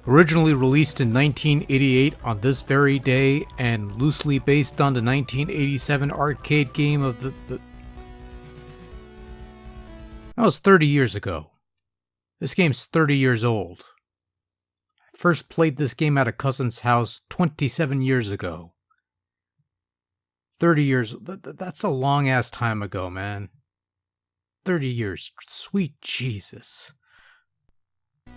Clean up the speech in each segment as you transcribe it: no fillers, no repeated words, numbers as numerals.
Originally released in 1988 on this very day and loosely based on the 1987 arcade game of the... That was 30 years ago. This game's 30 years old. I first played this game at a cousin's house 27 years ago. 30 years, that's a long ass time ago, man. 30 years, sweet Jesus.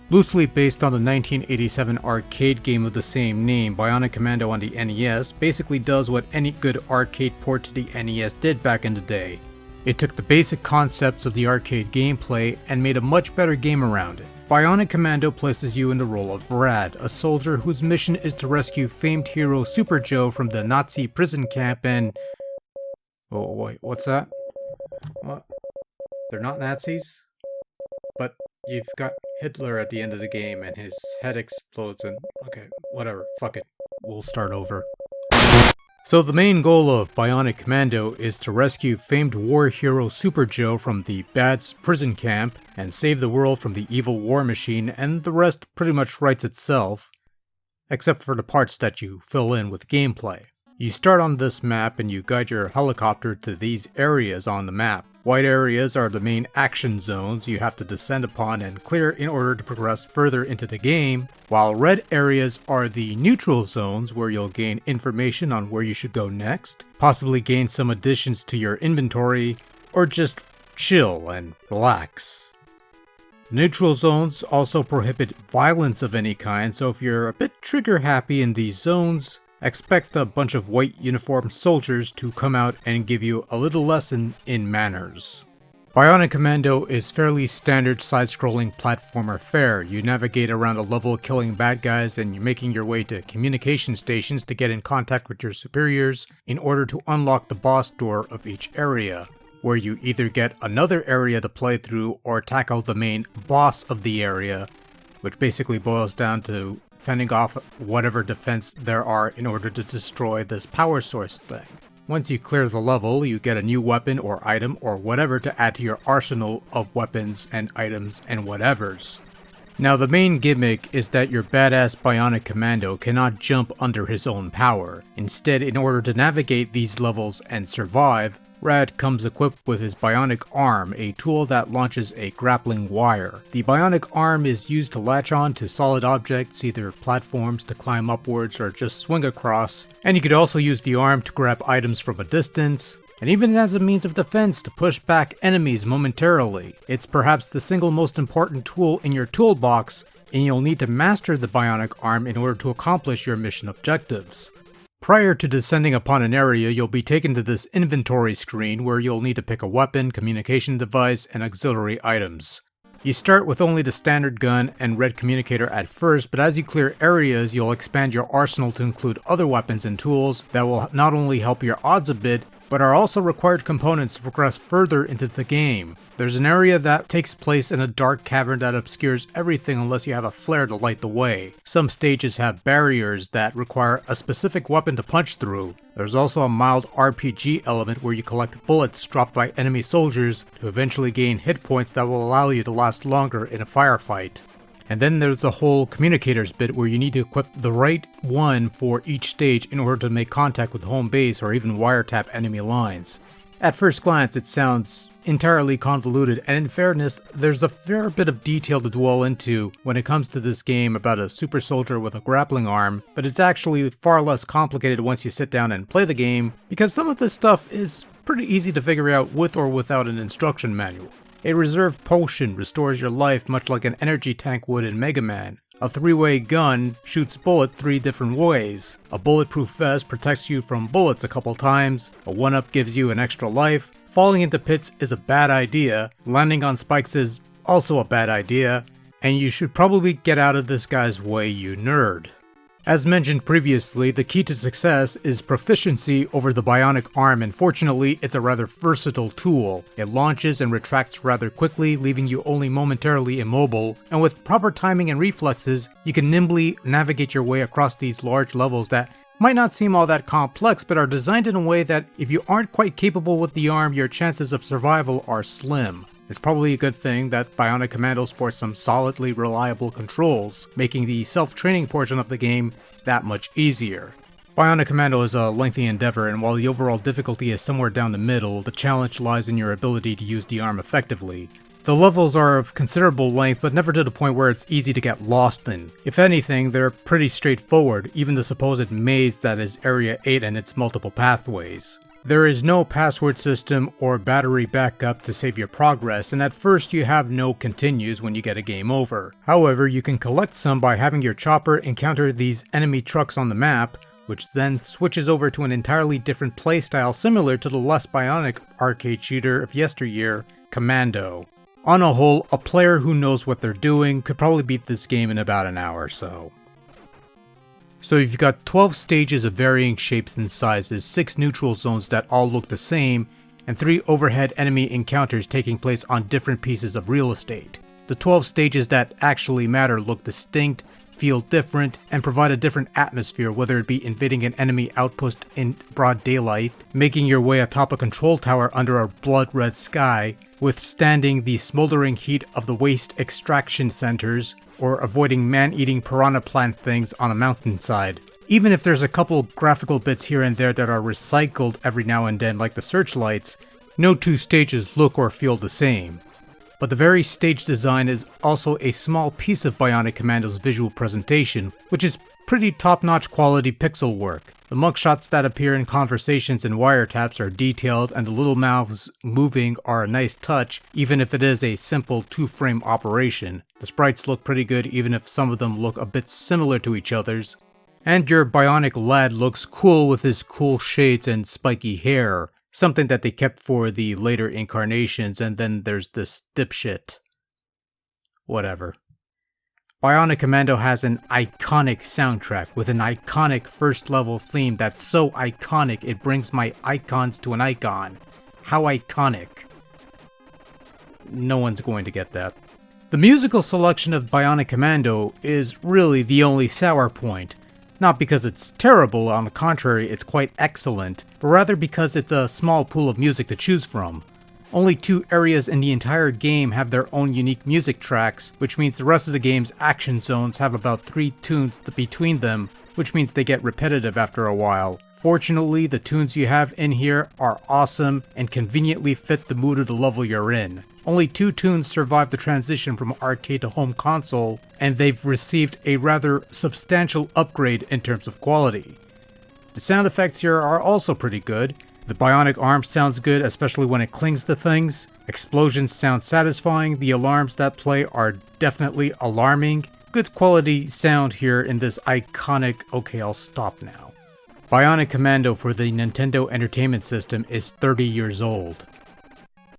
Loosely based on the 1987 arcade game of the same name, Bionic Commando on the NES basically does what any good arcade port to the NES did back in the day. It took the basic concepts of the arcade gameplay and made a much better game around it. Bionic Commando places you in the role of Rad, a soldier whose mission is to rescue famed hero Super Joe from the Nazi prison camp and... Oh wait, what's that? What? They're not Nazis? But you've got Hitler at the end of the game and his head explodes and... Okay, whatever, fuck it. We'll start over. So the main goal of Bionic Commando is to rescue famed war hero Super Joe from the Bad's prison camp and save the world from the evil war machine, and the rest pretty much writes itself, except for the parts that you fill in with gameplay. You start on this map and you guide your helicopter to these areas on the map. White areas are the main action zones you have to descend upon and clear in order to progress further into the game, while red areas are the neutral zones where you'll gain information on where you should go next, possibly gain some additions to your inventory, or just chill and relax. Neutral zones also prohibit violence of any kind, so if you're a bit trigger happy in these zones, expect a bunch of white uniformed soldiers to come out and give you a little lesson in manners. Bionic Commando is fairly standard side-scrolling platformer fare. You navigate around a level killing bad guys and you're making your way to communication stations to get in contact with your superiors in order to unlock the boss door of each area, where you either get another area to play through or tackle the main boss of the area, which basically boils down to fending off whatever defense there are in order to destroy this power source thing. Once you clear the level, you get a new weapon or item or whatever to add to your arsenal of weapons and items and whatevers. Now the main gimmick is that your badass Bionic Commando cannot jump under his own power. Instead, in order to navigate these levels and survive, Rad comes equipped with his Bionic Arm, a tool that launches a grappling wire. The Bionic Arm is used to latch on to solid objects, either platforms to climb upwards or just swing across, and you could also use the arm to grab items from a distance, and even as a means of defense to push back enemies momentarily. It's perhaps the single most important tool in your toolbox, and you'll need to master the Bionic Arm in order to accomplish your mission objectives. Prior to descending upon an area, you'll be taken to this inventory screen where you'll need to pick a weapon, communication device, and auxiliary items. You start with only the standard gun and red communicator at first, but as you clear areas, you'll expand your arsenal to include other weapons and tools that will not only help your odds a bit, but are also required components to progress further into the game. There's an area that takes place in a dark cavern that obscures everything unless you have a flare to light the way. Some stages have barriers that require a specific weapon to punch through. There's also a mild RPG element where you collect bullets dropped by enemy soldiers to eventually gain hit points that will allow you to last longer in a firefight. And then there's the whole communicators bit where you need to equip the right one for each stage in order to make contact with home base or even wiretap enemy lines. At first glance it sounds entirely convoluted, and in fairness, there's a fair bit of detail to dwell into when it comes to this game about a super soldier with a grappling arm, but it's actually far less complicated once you sit down and play the game, because some of this stuff is pretty easy to figure out with or without an instruction manual. A reserve potion restores your life much like an energy tank would in Mega Man. A three-way gun shoots bullet 3 different ways. A bulletproof vest protects you from bullets a couple times. A 1-up gives you an extra life. Falling into pits is a bad idea. Landing on spikes is also a bad idea. And you should probably get out of this guy's way, you nerd. As mentioned previously, the key to success is proficiency over the Bionic Arm, and fortunately, it's a rather versatile tool. It launches and retracts rather quickly, leaving you only momentarily immobile, and with proper timing and reflexes, you can nimbly navigate your way across these large levels that might not seem all that complex, but are designed in a way that if you aren't quite capable with the arm, your chances of survival are slim. It's probably a good thing that Bionic Commando sports some solidly reliable controls, making the self-training portion of the game that much easier. Bionic Commando is a lengthy endeavor, and while the overall difficulty is somewhere down the middle, the challenge lies in your ability to use the arm effectively. The levels are of considerable length, but never to the point where it's easy to get lost in. If anything, they're pretty straightforward, even the supposed maze that is Area 8 and its multiple pathways. There is no password system or battery backup to save your progress, and at first you have no continues when you get a game over. However, you can collect some by having your chopper encounter these enemy trucks on the map, which then switches over to an entirely different playstyle similar to the less bionic arcade shooter of yesteryear, Commando. On a whole, a player who knows what they're doing could probably beat this game in about an hour or so. So you've got 12 stages of varying shapes and sizes, 6 neutral zones that all look the same, and 3 overhead enemy encounters taking place on different pieces of real estate. The 12 stages that actually matter look distinct, feel different, and provide a different atmosphere, whether it be invading an enemy outpost in broad daylight, making your way atop a control tower under a blood-red sky, withstanding the smoldering heat of the waste extraction centers, or avoiding man-eating piranha plant things on a mountainside. Even if there's a couple graphical bits here and there that are recycled every now and then, like the searchlights, no two stages look or feel the same. But the very stage design is also a small piece of Bionic Commando's visual presentation, which is pretty top-notch quality pixel work. The mugshots that appear in conversations and wiretaps are detailed, and the little mouths moving are a nice touch, even if it is a simple 2-frame operation. The sprites look pretty good, even if some of them look a bit similar to each other's. And your bionic lad looks cool with his cool shades and spiky hair, something that they kept for the later incarnations, and then there's this dipshit. Whatever. Bionic Commando has an iconic soundtrack with an iconic first level theme that's so iconic it brings my icons to an icon. How iconic. No one's going to get that. The musical selection of Bionic Commando is really the only sour point. Not because it's terrible, on the contrary, it's quite excellent, but rather because it's a small pool of music to choose from. Only 2 areas in the entire game have their own unique music tracks, which means the rest of the game's action zones have about 3 tunes between them, which means they get repetitive after a while. Fortunately, the tunes you have in here are awesome and conveniently fit the mood of the level you're in. Only 2 tunes survive the transition from arcade to home console, and they've received a rather substantial upgrade in terms of quality. The sound effects here are also pretty good. The bionic arm sounds good, especially when it clings to things. Explosions sound satisfying. The alarms that play are definitely alarming. Good quality sound here in this iconic... Okay, I'll stop now. Bionic Commando for the Nintendo Entertainment System is 30 years old.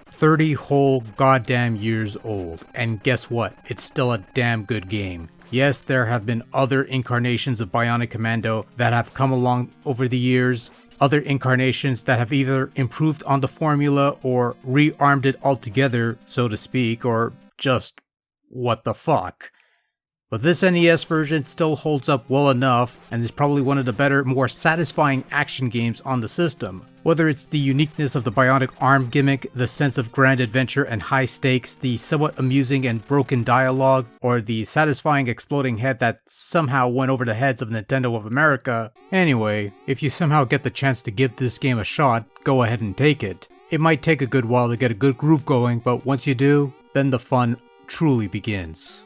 30 whole goddamn years old. And guess what? It's still a damn good game. Yes, there have been other incarnations of Bionic Commando that have come along over the years. Other incarnations that have either improved on the formula or rearmed it altogether, so to speak, or just what the fuck. But this NES version still holds up well enough and is probably one of the better, more satisfying action games on the system. Whether it's the uniqueness of the bionic arm gimmick, the sense of grand adventure and high stakes, the somewhat amusing and broken dialogue, or the satisfying exploding head that somehow went over the heads of Nintendo of America. Anyway, if you somehow get the chance to give this game a shot, go ahead and take it. It might take a good while to get a good groove going, but once you do, then the fun truly begins.